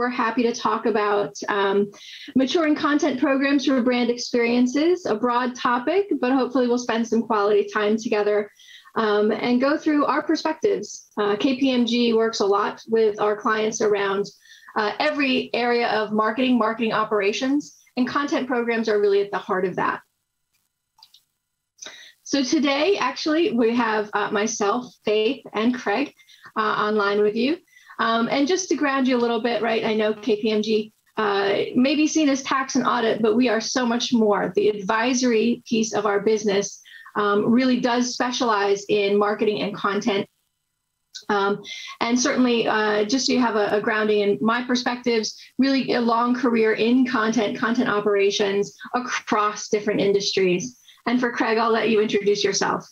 we're happy to talk about maturing content programs for brand experiences, a broad topic, but hopefully we'll spend some quality time together and go through our perspectives. KPMG works a lot with our clients around every area of marketing operations, and content programs are really at the heart of that. So today, actually, we have myself, Faith, and Craig online with you. And just to ground you a little bit, right, I know KPMG may be seen as tax and audit, but we are so much more. The advisory piece of our business really does specialize in marketing and content. And certainly, just so you have a grounding in my perspectives, really a long career in content operations across different industries. And for Craig, I'll let you introduce yourself.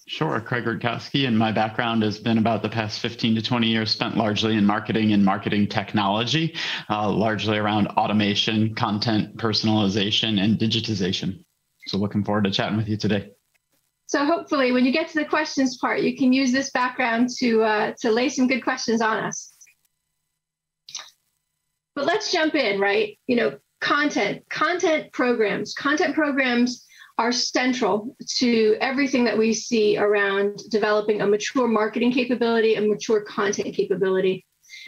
Sure. Craig Rutkowski, and my background has been about the past 15 to 20 years spent largely in marketing and marketing technology, largely around automation, content personalization, and digitization. So looking forward to chatting with you today. So hopefully when you get to the questions part, you can use this background to lay some good questions on us. But let's jump in, right? You know, content programs are central to everything that we see around developing a mature marketing capability, a mature content capability.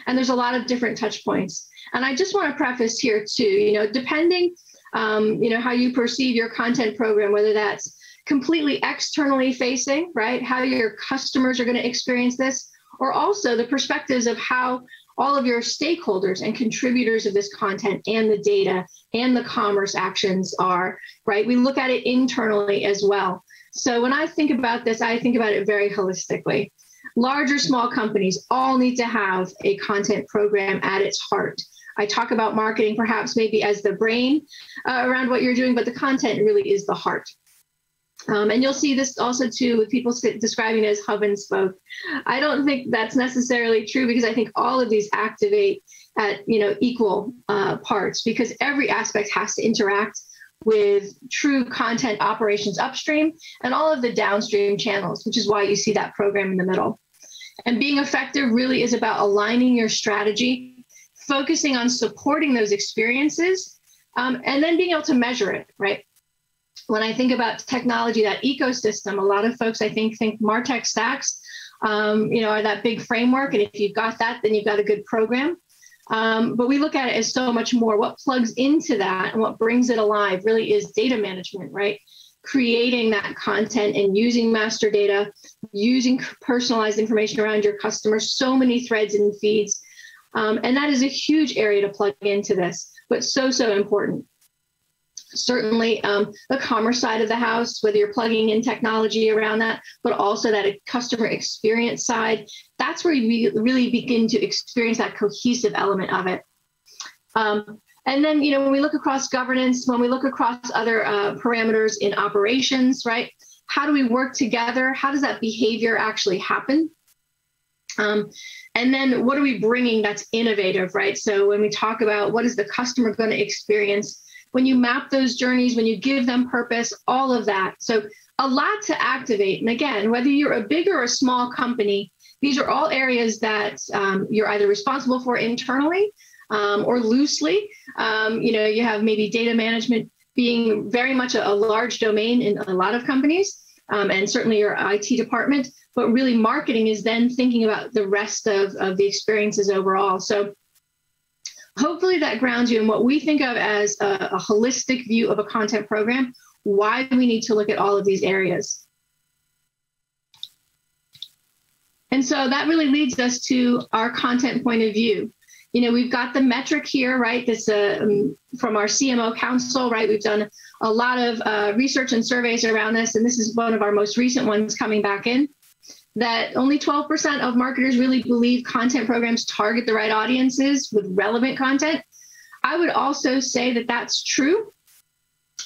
And there's a lot of different touch points. And I just want to preface here too, you know, depending, how you perceive your content program, whether that's completely externally facing, right? How your customers are going to experience this, or also the perspectives of how all of your stakeholders and contributors of this content and the data and the commerce actions are, right? We look at it internally as well. So when I think about this, I think about it very holistically. Large or small companies all need to have a content program at its heart. I talk about marketing perhaps maybe as the brain around what you're doing, but the content really is the heart. And you'll see this also too with people describing it as hub and spoke. I don't think that's necessarily true, because I think all of these activate at equal parts, because every aspect has to interact with true content operations upstream and all of the downstream channels, which is why you see that program in the middle. And being effective really is about aligning your strategy, focusing on supporting those experiences, and then being able to measure it, right? When I think about technology, that ecosystem, a lot of folks, I think MarTech stacks, are that big framework. And if you've got that, then you've got a good program. But we look at it as so much more. What plugs into that and what brings it alive really is data management, right? Creating that content and using master data, using personalized information around your customers, so many threads and feeds. And that is a huge area to plug into this, but so important. Certainly the commerce side of the house, whether you're plugging in technology around that, but also that customer experience side, that's where you really begin to experience that cohesive element of it. And then, when we look across governance, when we look across other parameters in operations, right? How do we work together? How does that behavior actually happen? And then what are we bringing that's innovative, right? So when we talk about what is the customer going to experience, when you map those journeys, when you give them purpose, all of that. So a lot to activate. And again, whether you're a big or a small company, these are all areas that you're either responsible for internally or loosely. You have maybe data management being very much a large domain in a lot of companies, and certainly your IT department, but really marketing is then thinking about the rest of the experiences overall. So hopefully that grounds you in what we think of as a holistic view of a content program, why we need to look at all of these areas. And so that really leads us to our content point of view. We've got the metric here, right? This from our CMO Council, right? We've done a lot of research and surveys around this, and this is one of our most recent ones coming back in, that only 12% of marketers really believe content programs target the right audiences with relevant content. I would also say that that's true.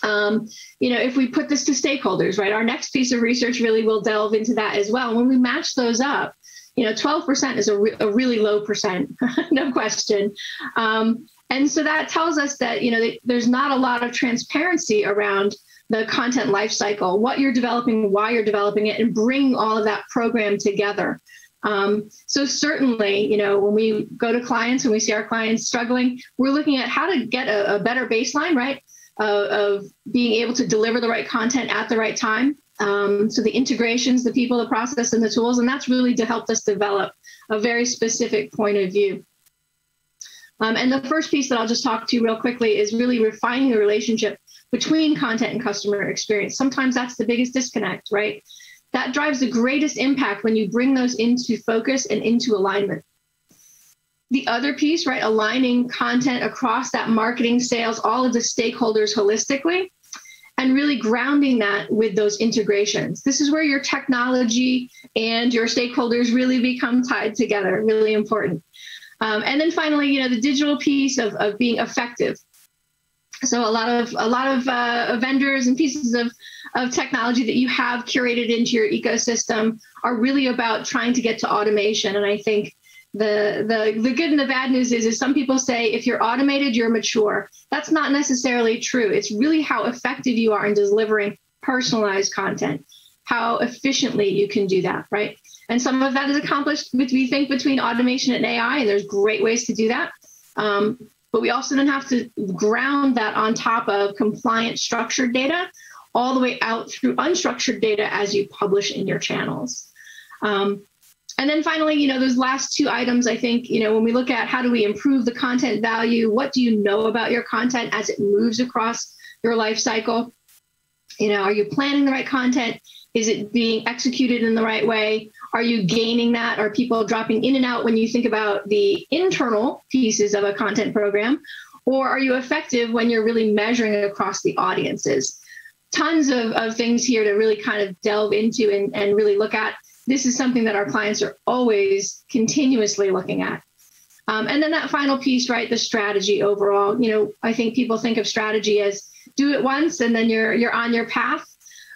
If we put this to stakeholders, right, our next piece of research really will delve into that as well. When we match those up, 12% is a really low percent, no question. And so that tells us that, there's not a lot of transparency around the content lifecycle, what you're developing, why you're developing it, and bring all of that program together. So certainly, when we go to clients and we see our clients struggling, we're looking at how to get a better baseline, right, of being able to deliver the right content at the right time. So the integrations, the people, the process, and the tools, and that's really to help us develop a very specific point of view. And the first piece that I'll just talk to you real quickly is really refining the relationship between content and customer experience. Sometimes that's the biggest disconnect, right? That drives the greatest impact when you bring those into focus and into alignment. The other piece, right, aligning content across that marketing, sales, all of the stakeholders holistically, and really grounding that with those integrations. This is where your technology and your stakeholders really become tied together, really important. And then finally, the digital piece of being effective. So a lot of vendors and pieces of technology that you have curated into your ecosystem are really about trying to get to automation. And I think the good and the bad news is some people say if you're automated, you're mature. That's not necessarily true. It's really how effective you are in delivering personalized content, how efficiently you can do that, right? And some of that is accomplished, we think, between automation and AI, and there's great ways to do that. But we also then have to ground that on top of compliant structured data all the way out through unstructured data as you publish in your channels. And then finally, those last two items, I think, when we look at how do we improve the content value, what do you know about your content as it moves across your life cycle? Are you planning the right content? Is it being executed in the right way? Are you gaining that? Are people dropping in and out when you think about the internal pieces of a content program? Or are you effective when you're really measuring it across the audiences? Tons of things here to really kind of delve into and really look at. This is something that our clients are always continuously looking at. And then that final piece, right, the strategy overall. I think people think of strategy as do it once and then you're on your path.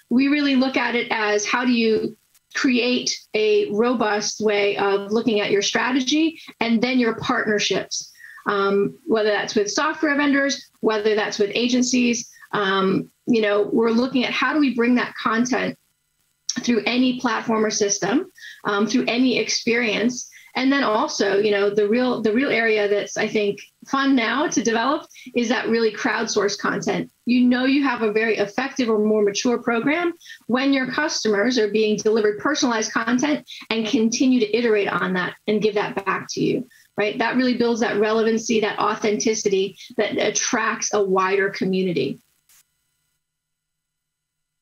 We really look at it as how do you create a robust way of looking at your strategy and then your partnerships, whether that's with software vendors, whether that's with agencies. We're looking at how do we bring that content through any platform or system, through any experience. And then also, the real area that's, I think, fun now to develop is that really crowdsourced content. You have a very effective or more mature program when your customers are being delivered personalized content and continue to iterate on that and give that back to you, right? That really builds that relevancy, that authenticity that attracts a wider community.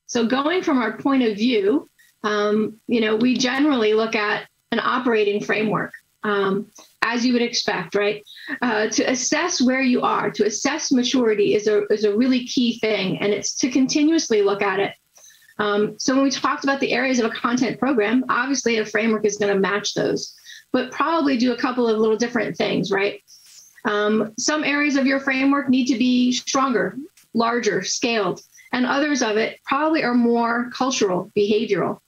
So going from our point of view, we generally look at an operating framework, as you would expect, right? To assess where you are, to assess maturity is a really key thing, and it's to continuously look at it. So when we talked about the areas of a content program, obviously a framework is going to match those, but probably do a couple of little different things, right? Some areas of your framework need to be stronger, larger, scaled, and others of it probably are more cultural, behavioral.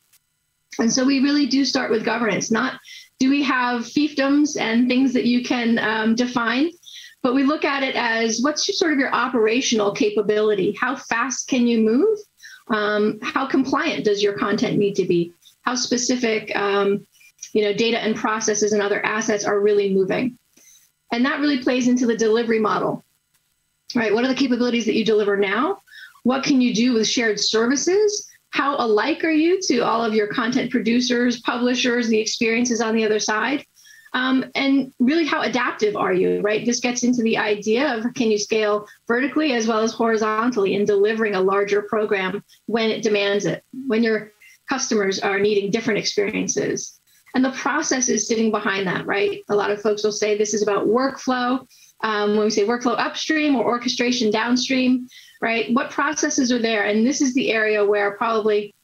And so we really do start with governance, not do we have fiefdoms and things that you can define, but we look at it as what's sort of your operational capability? How fast can you move? How compliant does your content need to be? How specific, data and processes and other assets are really moving? And that really plays into the delivery model, right? What are the capabilities that you deliver now? What can you do with shared services? How alike are you to all of your content producers, publishers, the experiences on the other side? And really, how adaptive are you, right? This gets into the idea of can you scale vertically as well as horizontally in delivering a larger program when it demands it, when your customers are needing different experiences. And the process is sitting behind that, right? A lot of folks will say this is about workflow. When we say workflow upstream or orchestration downstream, right? What processes are there? And this is the area where probably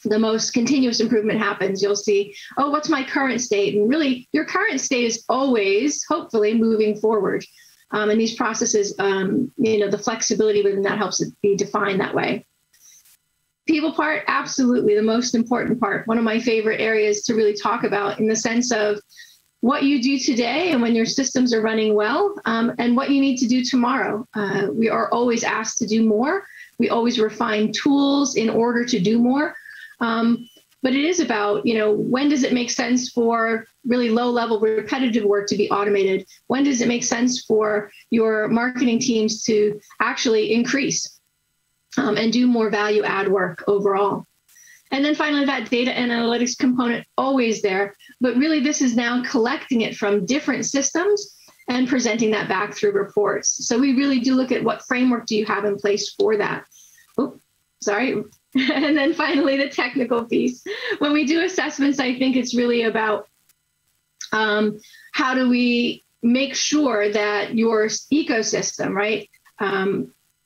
the most continuous improvement happens. You'll see, oh, what's my current state? And really, your current state is always, hopefully, moving forward. And these processes, the flexibility within that helps it be defined that way. People part, absolutely the most important part. One of my favorite areas to really talk about in the sense of what you do today and when your systems are running well, and what you need to do tomorrow. We are always asked to do more. We always refine tools in order to do more. but it is about, when does it make sense for really low-level repetitive work to be automated? When does it make sense for your marketing teams to actually increase and do more value add work overall? And then finally, that data and analytics component, always there, but really this is now collecting it from different systems and presenting that back through reports. So we really do look at what framework do you have in place for that. Oh, sorry. And then finally, the technical piece. When we do assessments, I think it's really about how do we make sure that your ecosystem, right?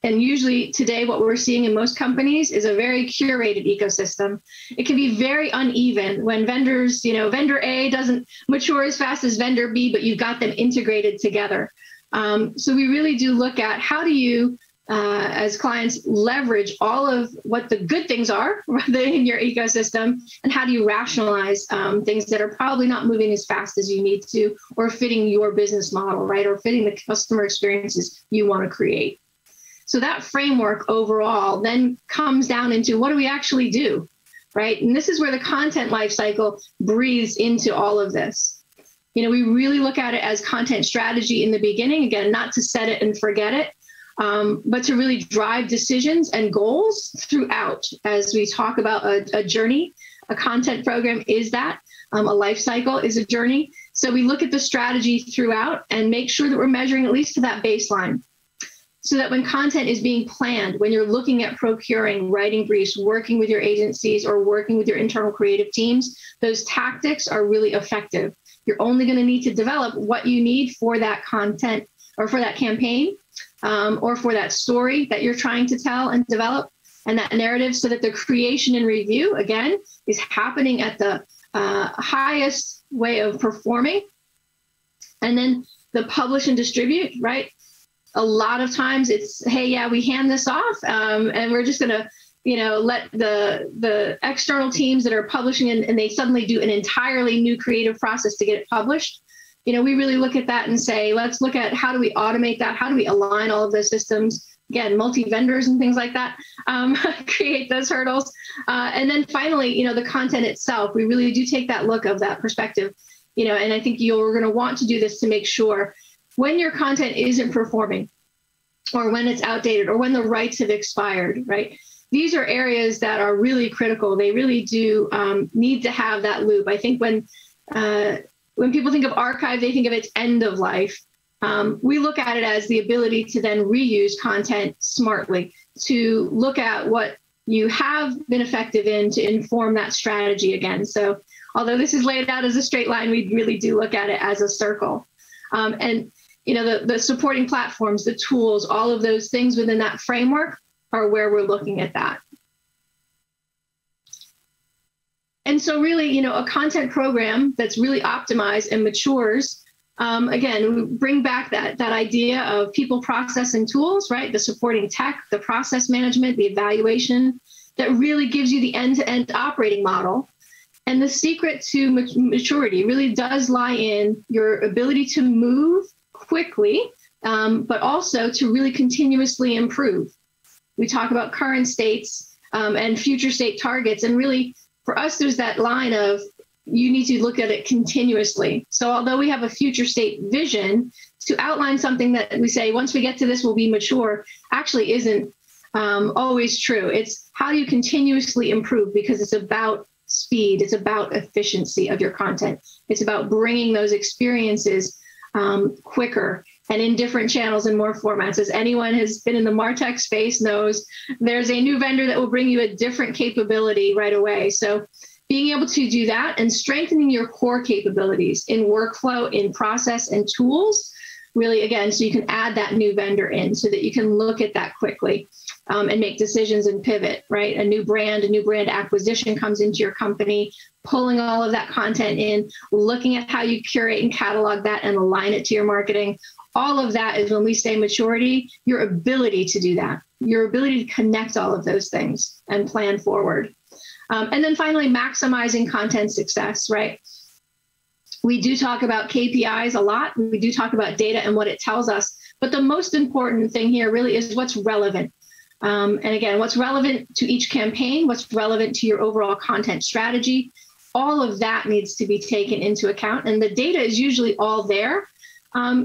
And usually today, what we're seeing in most companies is a very curated ecosystem. It can be very uneven when vendors, vendor A doesn't mature as fast as vendor B, but you've got them integrated together. So we really do look at how do you, as clients, leverage all of what the good things are in your ecosystem, and how do you rationalize things that are probably not moving as fast as you need to, or fitting your business model, right? Or fitting the customer experiences you want to create. So that framework overall then comes down into what do we actually do, right? And this is where the content lifecycle breathes into all of this. We really look at it as content strategy in the beginning, again, not to set it and forget it, but to really drive decisions and goals throughout. As we talk about a journey, a content program is that, a life cycle is a journey. So we look at the strategy throughout and make sure that we're measuring at least to that baseline. So that when content is being planned, when you're looking at procuring, writing briefs, working with your agencies or working with your internal creative teams, those tactics are really effective. You're only going to need to develop what you need for that content or for that campaign or for that story that you're trying to tell and develop, and that narrative, so that the creation and review, again, is happening at the highest way of performing. And then the publish and distribute, right? A lot of times it's, hey, yeah, we hand this off and we're just going to, let the external teams that are publishing and they suddenly do an entirely new creative process to get it published. We really look at that and say, let's look at how do we automate that? How do we align all of those systems? Again, multi-vendors and things like that, create those hurdles. And then finally, the content itself, we really do take that look of that perspective, and I think you're going to want to do this to make sure when your content isn't performing, or when it's outdated, or when the rights have expired, right? These are areas that are really critical. They really do need to have that loop. I think when people think of archive, they think of its end of life. We look at it as the ability to then reuse content smartly, to look at what you have been effective in to inform that strategy again. So although this is laid out as a straight line, we really do look at it as a circle. And the supporting platforms, the tools, all of those things within that framework are where we're looking at that. And so really, a content program that's really optimized and matures, again, we bring back that idea of people, process, and tools, right? The supporting tech, the process management, the evaluation, that really gives you the end-to-end operating model. And the secret to maturity really does lie in your ability to move quickly, but also to really continuously improve. We talk about current states and future state targets. And really, for us, there's that line of you need to look at it continuously. So although we have a future state vision, to outline something that we say, once we get to this, we'll be mature, actually isn't always true. It's how do you continuously improve, because it's about speed. It's about efficiency of your content. It's about bringing those experiences quicker and in different channels and more formats. As anyone has been in the MarTech space knows, there's a new vendor that will bring you a different capability right away. So being able to do that and strengthening your core capabilities in workflow, in process, and tools, really, again, so you can add that new vendor in so that you can look at that quickly and make decisions and pivot, right? A new brand acquisition comes into your company, pulling all of that content in, looking at how you curate and catalog that and align it to your marketing. All of that is when we say maturity, your ability to do that, your ability to connect all of those things and plan forward. And then finally, maximizing content success, right? We do talk about KPIs a lot. We do talk about data and what it tells us. But the most important thing here really is what's relevant. And again, what's relevant to each campaign, what's relevant to your overall content strategy, all of that needs to be taken into account. And the data is usually all there.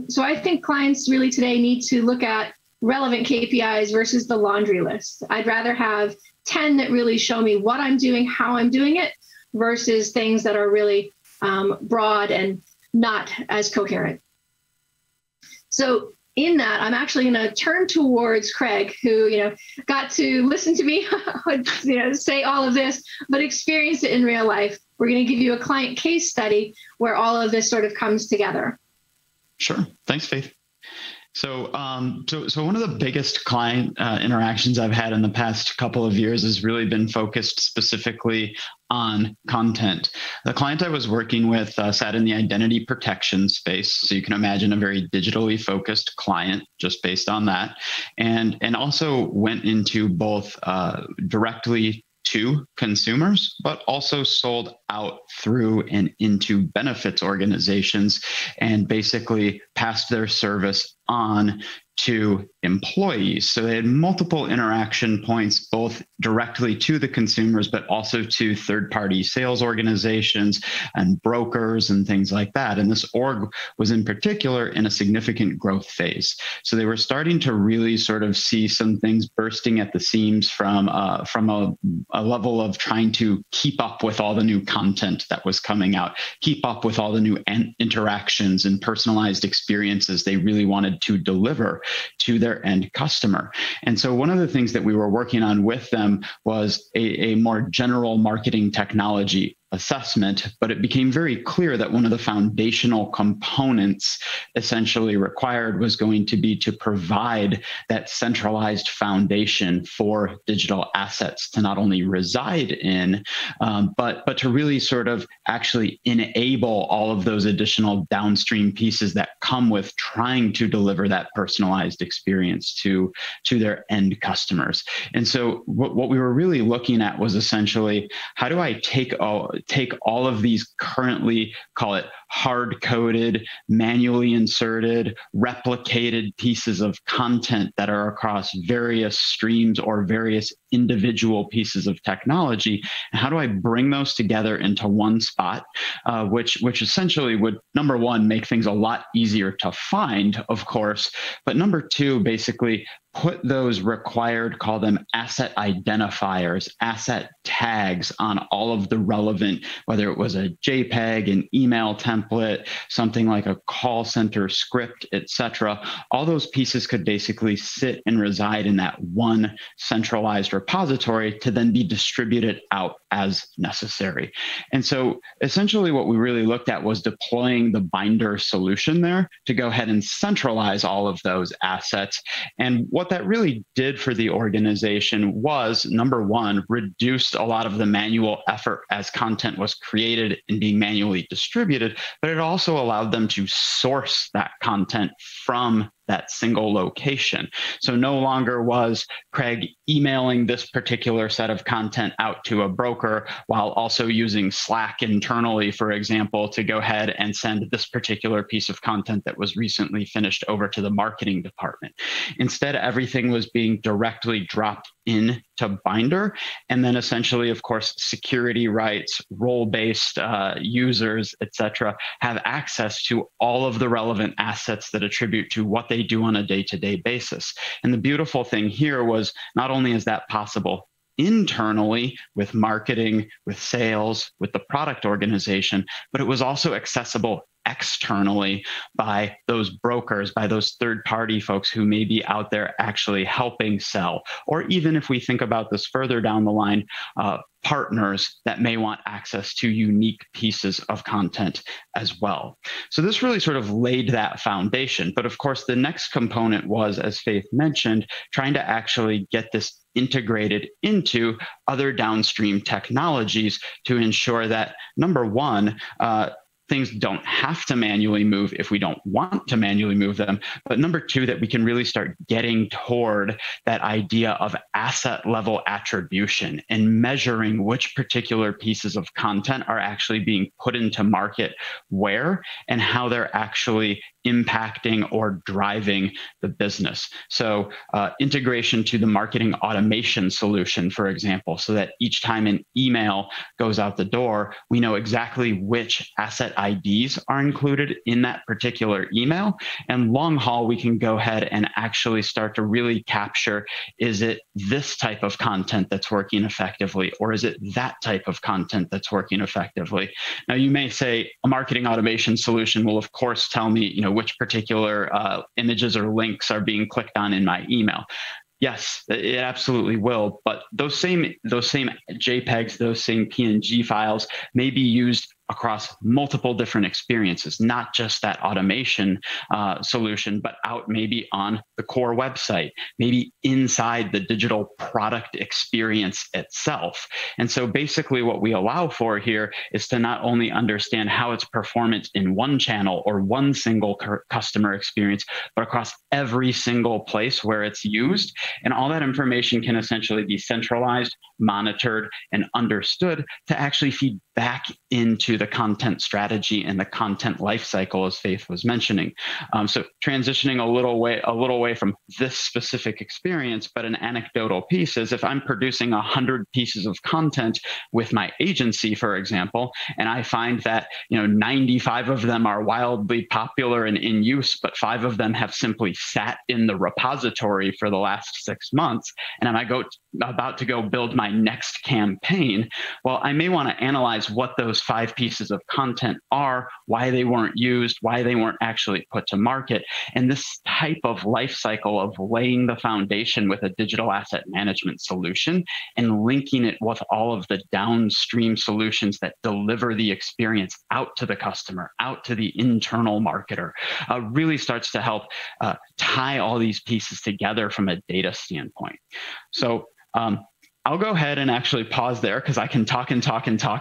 So I think clients really today need to look at relevant KPIs versus the laundry list. I'd rather have 10 that really show me what I'm doing, how I'm doing it, versus things that are really broad and not as coherent. So in that, I'm actually going to turn towards Craig, who got to listen to me say all of this, but experienced it in real life. We're going to give you a client case study where all of this sort of comes together. Sure. Thanks, Faith. So one of the biggest client interactions I've had in the past couple of years has really been focused specifically on content. The client I was working with sat in the identity protection space. So you can imagine a very digitally focused client just based on that. And also went into both directly to consumers, but also sold out through and into benefits organizations and basically passed their service on to employees. So they had multiple interaction points, both directly to the consumers, but also to third-party sales organizations and brokers and things like that. And this org was in particular in a significant growth phase. So they were starting to really sort of see some things bursting at the seams from a level of trying to keep up with all the new content that was coming out, keep up with all the new interactions and personalized experiences they really wanted to deliver to their end customer. And so one of the things that we were working on with them was a more general marketing technology assessment, but it became very clear that one of the foundational components essentially required was going to be to provide that centralized foundation for digital assets to not only reside in, but to really sort of actually enable all of those additional downstream pieces that come with trying to deliver that personalized experience to their end customers. And so what we were really looking at was essentially, how do I take all of these currently, call it hard-coded, manually inserted, replicated pieces of content that are across various streams or various individual pieces of technology, and how do I bring those together into one spot, which essentially would, number one, make things a lot easier to find, of course, but number two, basically put those required, call them asset identifiers, asset tags on all of the relevant, whether it was a JPEG, an email template, something like a call center script, etc. All those pieces could basically sit and reside in that one centralized repository to then be distributed out as necessary. And so essentially what we really looked at was deploying the Binder solution there to go ahead and centralize all of those assets. And what that really did for the organization was, number one, reduced a lot of the manual effort as content was created and being manually distributed, but it also allowed them to source that content from that single location. So no longer was Craig emailing this particular set of content out to a broker while also using Slack internally, for example, to go ahead and send this particular piece of content that was recently finished over to the marketing department. Instead, everything was being directly dropped into Binder. And then essentially, of course, security rights, role-based users, et cetera, have access to all of the relevant assets that attribute to what they do on a day-to-day basis. And the beautiful thing here was, not only is that possible internally with marketing, with sales, with the product organization, but it was also accessible externally by those brokers, by those third-party folks who may be out there actually helping sell. Or even if we think about this further down the line, partners that may want access to unique pieces of content as well. So this really sort of laid that foundation. But of course, the next component was, as Faith mentioned, trying to actually get this integrated into other downstream technologies to ensure that, number one, things don't have to manually move if we don't want to manually move them. But number two, that we can really start getting toward that idea of asset level attribution and measuring which particular pieces of content are actually being put into market where and how they're actually impacting or driving the business. So integration to the marketing automation solution, for example, so that each time an email goes out the door, we know exactly which asset IDs are included in that particular email. And long haul, we can go ahead and actually start to really capture, is it this type of content that's working effectively, or is it that type of content that's working effectively? Now, you may say a marketing automation solution will, of course, tell me, which particular images or links are being clicked on in my email. Yes, it absolutely will. But those same JPEGs, those same PNG files may be used across multiple different experiences, not just that automation solution, but out maybe on the core website, maybe inside the digital product experience itself. And so basically what we allow for here is to not only understand how it's performant in one channel or one single customer experience, but across every single place where it's used. And all that information can essentially be centralized, monitored, and understood to actually feed back into the content strategy and the content lifecycle, as Faith was mentioning. So transitioning a little way from this specific experience, but an anecdotal piece is if I'm producing 100 pieces of content with my agency, for example, and I find that 95 of them are wildly popular and in use, but 5 of them have simply sat in the repository for the last 6 months, and I'm about to go build my next campaign, well, I may want to analyze what those 5 pieces of content are, why they weren't used, why they weren't actually put to market. And this type of life cycle of laying the foundation with a digital asset management solution and linking it with all of the downstream solutions that deliver the experience out to the customer, out to the internal marketer, really starts to help tie all these pieces together from a data standpoint. So I'll go ahead and actually pause there because I can talk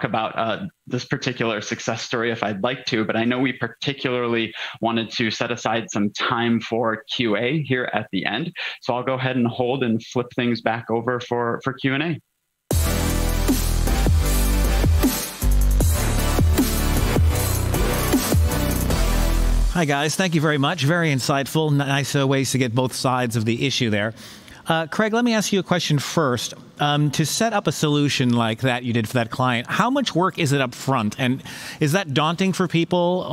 about this particular success story if I'd like to, but I know we particularly wanted to set aside some time for QA here at the end. So I'll go ahead and hold and flip things back over for Q&A. Hi, guys. Thank you very much. Very insightful. Nice ways to get both sides of the issue there. Craig, let me ask you a question first. To set up a solution like that you did for that client, how much work is it up front? And is that daunting for people?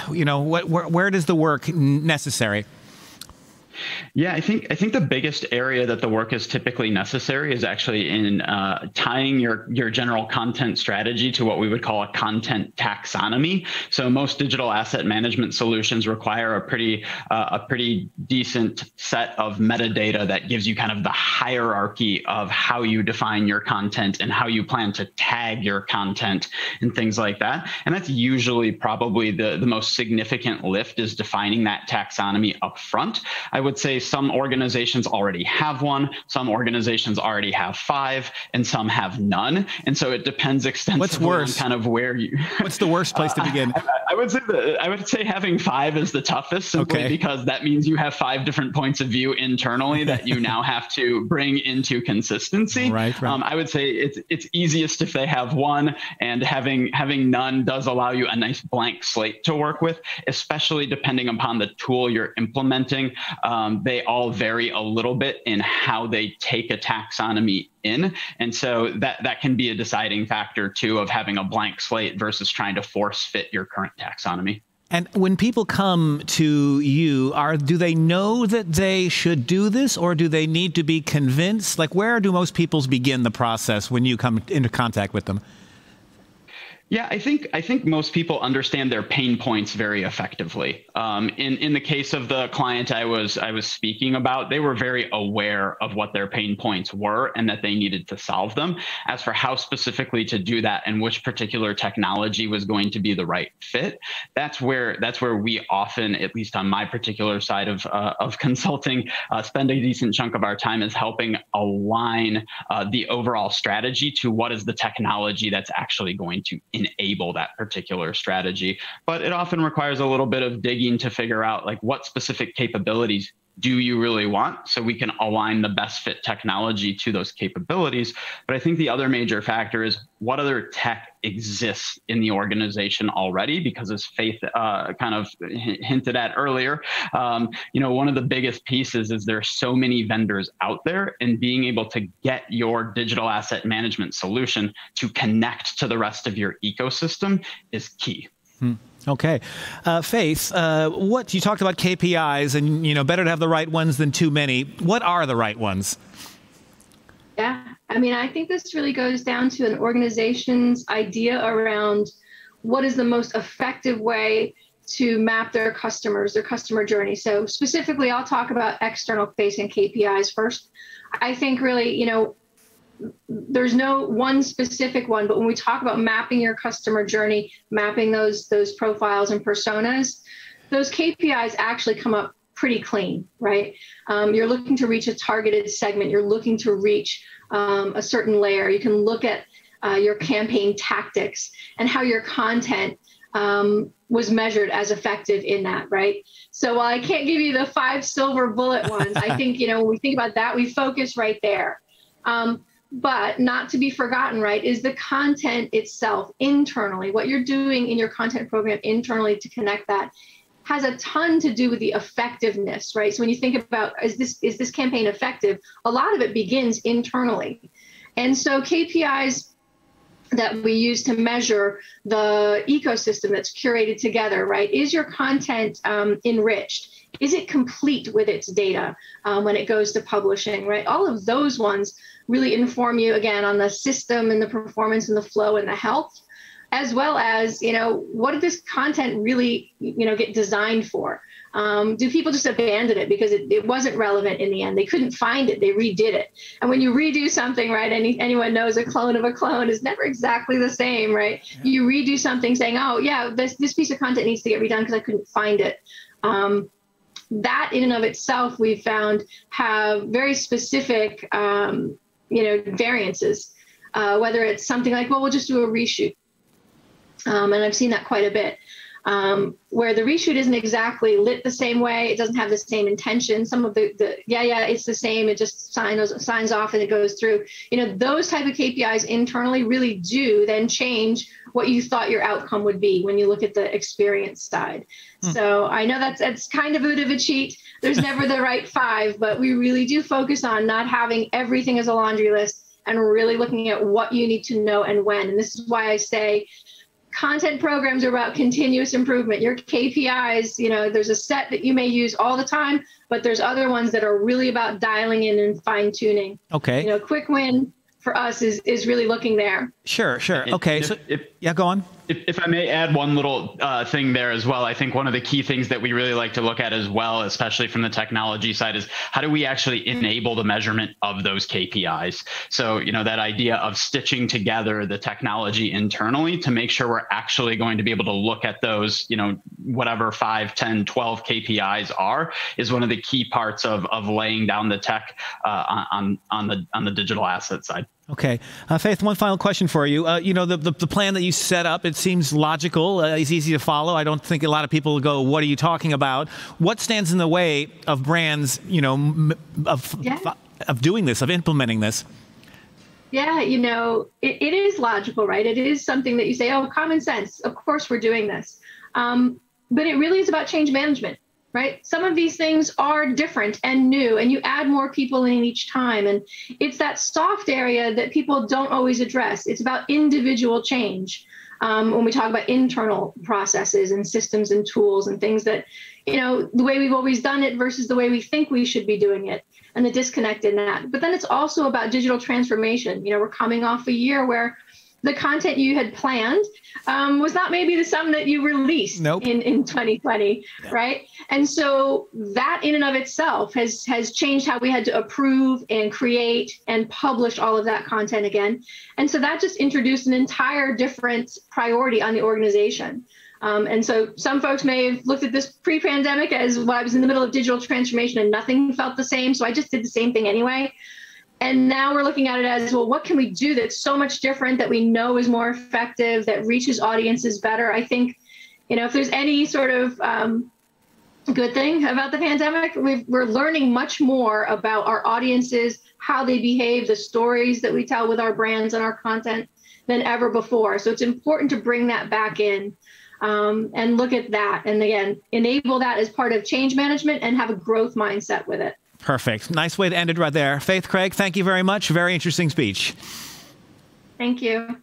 Where does the work necessary? Yeah, I think the biggest area that the work is typically necessary is actually in tying your general content strategy to what we would call a content taxonomy. So most digital asset management solutions require a pretty decent set of metadata that gives you kind of the hierarchy of how you define your content and how you plan to tag your content and things like that. And that's usually probably the most significant lift, is defining that taxonomy up front. I would say some organizations already have one, some organizations already have 5, and some have none. And so it depends extensively What's worse? On kind of where you. What's the worst place to begin? I would say having 5 is the toughest, simply because that means you have 5 different points of view internally that you now have to bring into consistency. Right. I would say it's easiest if they have 1, and having none does allow you a nice blank slate to work with, especially depending upon the tool you're implementing. They all vary a little bit in how they take a taxonomy in. And so that can be a deciding factor too, of having a blank slate versus trying to force fit your current taxonomy. And when people come to you, do they know that they should do this, or do they need to be convinced? Like, where do most people begin the process when you come into contact with them? Yeah, I think most people understand their pain points very effectively. In the case of the client I was speaking about, they were very aware of what their pain points were and that they needed to solve them. As for how specifically to do that and which particular technology was going to be the right fit, that's where we often, at least on my particular side of consulting, spend a decent chunk of our time is helping align the overall strategy to what is the technology that's actually going to enable that particular strategy. But it often requires a little bit of digging to figure out like what specific capabilities do you really want, so we can align the best fit technology to those capabilities. But I think the other major factor is what other tech exists in the organization already, because as Faith kind of hinted at earlier, one of the biggest pieces is there's so many vendors out there, and being able to get your digital asset management solution to connect to the rest of your ecosystem is key. Okay. Faith, what you talked about KPIs and, better to have the right ones than too many. What are the right ones? Yeah, I mean, I think this really goes down to an organization's idea around what is the most effective way to map their customers, their customer journey. So specifically, I'll talk about external facing KPIs first. I think really, there's no one specific one, but when we talk about mapping your customer journey, mapping those profiles and personas, those KPIs actually come up pretty clean, right? You're looking to reach a targeted segment. You're looking to reach a certain layer. You can look at your campaign tactics and how your content was measured as effective in that, right? So while I can't give you the 5 silver bullet ones, I think, when we think about that, we focus right there. But not to be forgotten, right, is the content itself internally. What you're doing in your content program internally to connect that has a ton to do with the effectiveness, right? So when you think about, is this campaign effective? A lot of it begins internally. And so KPIs that we use to measure the ecosystem that's curated together, right? Is your content enriched? Is it complete with its data when it goes to publishing, right? All of those ones really inform you, again, on the system and the performance and the flow and the health, as well as, what did this content really, get designed for? Do people just abandon it because it wasn't relevant in the end? They couldn't find it. They redid it. And when you redo something, right, anyone knows a clone of a clone is never exactly the same, right? Yeah. You redo something saying, oh, yeah, this piece of content needs to get redone because I couldn't find it. That in and of itself, we've found have very specific, variances, whether it's something like, well, we'll just do a reshoot. And I've seen that quite a bit, where the reshoot isn't exactly lit the same way. It doesn't have the same intention. Some of it's the same. It just signs off and it goes through. Those type of KPIs internally really do then change what you thought your outcome would be when you look at the experience side. So I know that's kind of a bit of a cheat. There's never the right 5, but we really do focus on not having everything as a laundry list and really looking at what you need to know and when. And this is why I say content programs are about continuous improvement. Your KPIs, there's a set that you may use all the time, but there's other ones that are really about dialing in and fine tuning. Okay. Quick win for us is really looking there. Sure. Okay. Go on. If I may add one little thing there as well, I think one of the key things that we really like to look at as well, especially from the technology side, is how do we actually enable the measurement of those KPIs? So, that idea of stitching together the technology internally to make sure we're actually going to be able to look at those, whatever 5, 10, 12 KPIs are, is one of the key parts of laying down the tech on the digital asset side. Okay. Faith, one final question for you. The plan that you set up, it seems logical. It's easy to follow. I don't think a lot of people will go, what are you talking about? What stands in the way of brands, of doing this, of implementing this? Yeah, it is logical, right? It is something that you say, oh, common sense. Of course we're doing this. But it really is about change management. Right? Some of these things are different and new, and you add more people in each time. And it's that soft area that people don't always address. It's about individual change. When we talk about internal processes and systems and tools and things that, the way we've always done it versus the way we think we should be doing it, and the disconnect in that. But then it's also about digital transformation. We're coming off a year where the content you had planned was not maybe the sum that you released in 2020, right? And so that in and of itself has changed how we had to approve and create and publish all of that content again. And so that just introduced an entire different priority on the organization. And so some folks may have looked at this pre-pandemic as, well, I was in the middle of digital transformation and nothing felt the same, so I just did the same thing anyway. And now we're looking at it as, well, what can we do that's so much different, that we know is more effective, that reaches audiences better? I think, if there's any sort of good thing about the pandemic. We're learning much more about our audiences, how they behave, the stories that we tell with our brands and our content than ever before. So it's important to bring that back in and look at that. And again, enable that as part of change management and have a growth mindset with it. Perfect. Nice way to end it right there. Faith, Craig, thank you very much. Very interesting speech. Thank you.